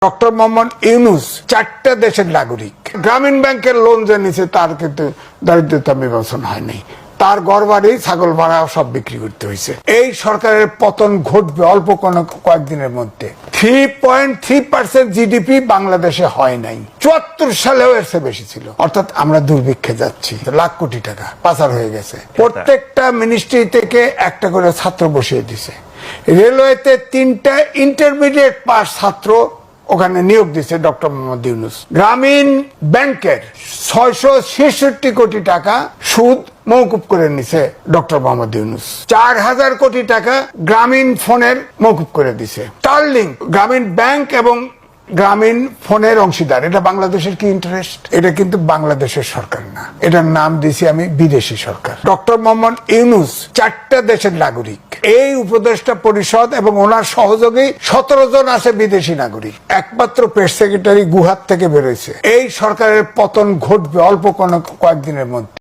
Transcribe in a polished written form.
Doctor Mohammad Yunus 4টা দেশের নাগরিক। গ্রামীণ ব্যাংকের লোন যে নিছে তার কিন্তু দারিদ্রতা বিমোচন হয়নি, তার ঘরবাড়ি ছাগল ভাড়া সব বিক্রি করতে হয়েছে। এই সরকারের পতন ঘটবে অল্প কয়েকদিনের মধ্যে। 3.3% জিডিপি বাংলাদেশে হয় নাই, 74 সালেও এর চেয়ে বেশি ছিল। অর্থাৎ আমরা দুর্ভিক্ষে যাচ্ছি, লাখ কোটি টাকা পাচার হয়ে গেছে। প্রত্যেকটা মিনিস্ট্রি থেকে একটা করে ছাত্র বসিয়ে দিছে। রেলওয়েতে 3টা ইন্টারমিডিয়েট পাস ছাত্র ওখানে নিয়োগ দিচ্ছে ডক্টর মোহাম্মদ ইউনূস। গ্রামীণ ব্যাংকের 666 কোটি টাকা সুদ মওকুফ করে নিছে ডক্টর মোহাম্মদ ইউনূস। 4000 কোটি টাকা গ্রামীণ ফোনের মওকুফ করে দিছে। স্টারলিংক গ্রামীণ ব্যাংক এবং গ্রামীণ ফোনের অংশীদার। এটা বাংলাদেশের কি ইন্টারেস্ট? এটা কিন্তু বাংলাদেশের সরকার না, এটার নাম দিয়েছি আমি বিদেশি সরকার। ডক্টর মোহাম্মদ ইউনূস 4টা দেশের নাগরিক। এই উপদেষ্টা পরিষদ এবং ওনার সহযোগী 17 জন আছে বিদেশি নাগরিক। একমাত্র প্রেস সেক্রেটারি গুহাত থেকে বেরোইছে। এই সরকারের পতন ঘটবে অল্প কয়েকদিনের মধ্যে।